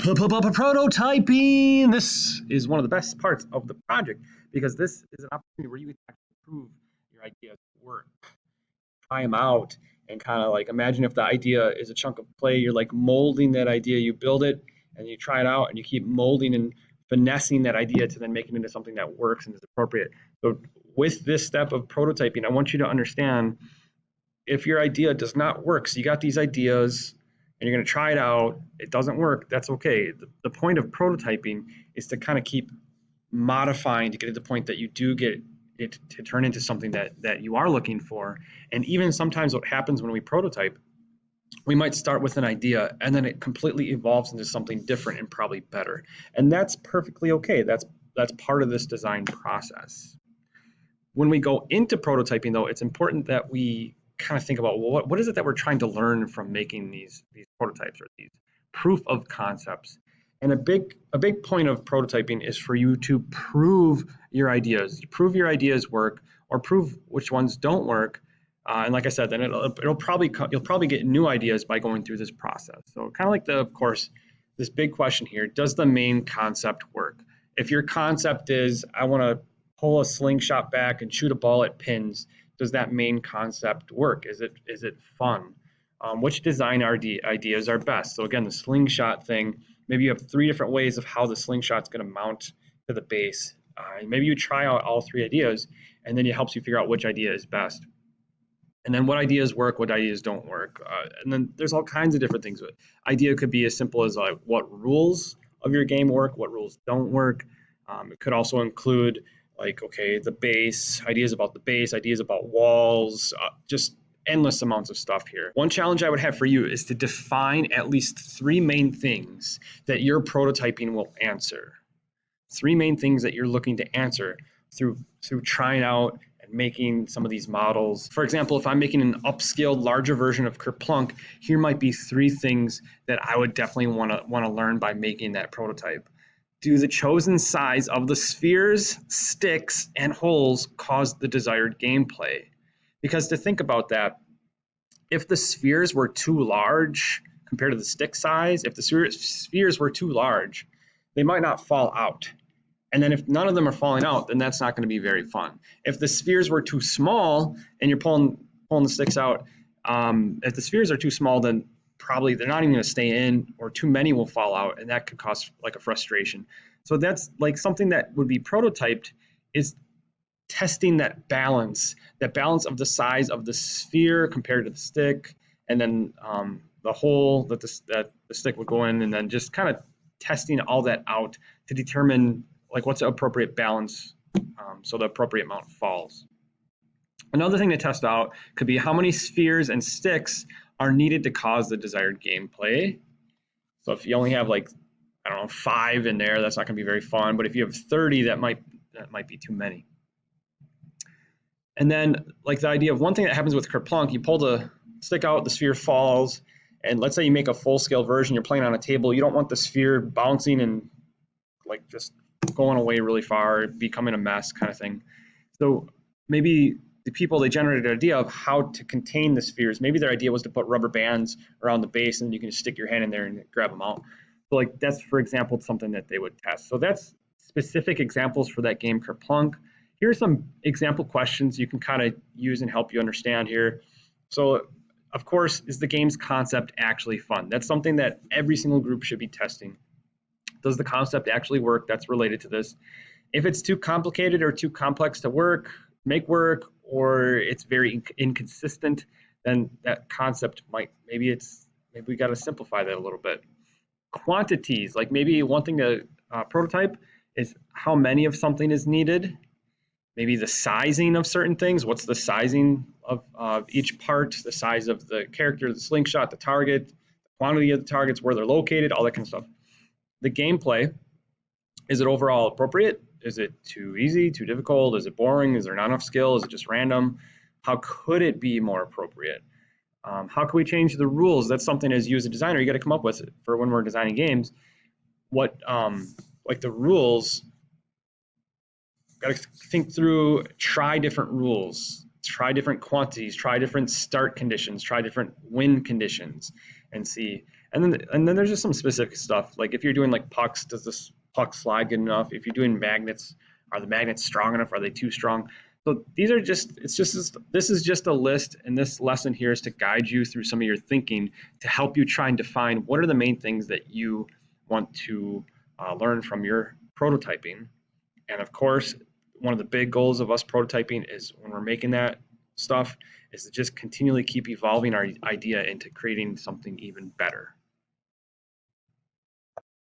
Prototyping. This is one of the best parts of the project because this is an opportunity where you can actually prove your ideas work, try them out, and kind of like imagine if the idea is a chunk of clay, you're like molding that idea, you build it, and you try it out, and you keep molding and finessing that idea to then make it into something that works and is appropriate. So with this step of prototyping, I want you to understand if your idea does not work, so you got these ideas and you're going to try it out, it doesn't work, that's okay. The point of prototyping is to kind of keep modifying to get to the point that you do get it to turn into something that you are looking for. And even sometimes what happens when we prototype, we might start with an idea and then it completely evolves into something different and probably better. And that's perfectly okay. That's part of this design process. When we go into prototyping though, it's important that we kind of think about, well, what is it that we're trying to learn from making these prototypes or these proof of concepts. And a big point of prototyping is for you to prove your ideas. Prove your ideas work or prove which ones don't work. And like I said, then you'll probably get new ideas by going through this process. So kind of like of course, this big question here, does the main concept work? If your concept is, I want to pull a slingshot back and shoot a ball at pins, does that main concept work? Is it fun? Which design ideas are best? So again, the slingshot thing, maybe you have 3 different ways of how the slingshot's going to mount to the base. Maybe you try out all 3 ideas, and then it helps you figure out which idea is best. And then what ideas work, what ideas don't work. And then there's all kinds of different things. Idea could be as simple as like what rules of your game work, what rules don't work. It could also include like, okay, the base, ideas about the base, ideas about walls, just endless amounts of stuff here. One challenge I would have for you is to define at least 3 main things that your prototyping will answer. 3 main things that you're looking to answer through trying out and making some of these models. For example, if I'm making an upscaled, larger version of Kerplunk, here might be 3 things that I would definitely want to learn by making that prototype. Do the chosen size of the spheres, sticks, and holes cause the desired gameplay? Because to think about that, if the spheres were too large compared to the stick size, if the spheres were too large, they might not fall out. And then if none of them are falling out, then that's not going to be very fun. If the spheres were too small and you're pulling the sticks out, if the spheres are too small, then probably they're not even going to stay in, or too many will fall out, and that could cause like a frustration. So that's like something that would be prototyped is testing that balance of the size of the sphere compared to the stick, and then the hole that the stick would go in, and then just kind of testing all that out to determine like what's the appropriate balance so the appropriate amount falls. Another thing to test out could be how many spheres and sticks are needed to cause the desired gameplay. So if you only have like, I don't know, 5 in there, that's not going to be very fun. But if you have 30, that might be too many. And then like the idea of one thing that happens with Kerplunk, you pull the stick out, the sphere falls, and let's say you make a full-scale version, you're playing on a table, you don't want the sphere bouncing and like just going away really far, becoming a mess kind of thing. So maybe the people, they generated an idea of how to contain the spheres. Maybe their idea was to put rubber bands around the base and you can just stick your hand in there and grab them out. So like that's, for example, something that they would test. So that's specific examples for that game Kerplunk. Here are some example questions you can kind of use and help you understand here. So of course, is the game's concept actually fun? That's something that every single group should be testing. Does the concept actually work? That's related to this. If it's too complicated or too complex to make work, or it's very inconsistent, then that concept maybe we got to simplify that a little bit. Quantities, like maybe one thing to prototype is how many of something is needed. Maybe the sizing of certain things. What's the sizing of each part? The size of the character, the slingshot, the target, the quantity of the targets, where they're located, all that kind of stuff. The gameplay, is it overall appropriate? Is it too easy, too difficult? Is it boring? Is there not enough skill? Is it just random? How could it be more appropriate? How can we change the rules? That's something as you as a designer, you got to come up with for when we're designing games. What, like the rules, got to think through, try different rules, try different quantities, try different start conditions, try different win conditions, and see. And then there's just some specific stuff. Like if you're doing like pucks, does this puck slide good enough? If you're doing magnets, are the magnets strong enough? Are they too strong? So these are just, this is just a list, and this lesson here is to guide you through some of your thinking to help you try and define what are the main things that you want to learn from your prototyping. And of course, one of the big goals of us prototyping is when we're making that stuff is to just continually keep evolving our idea into creating something even better.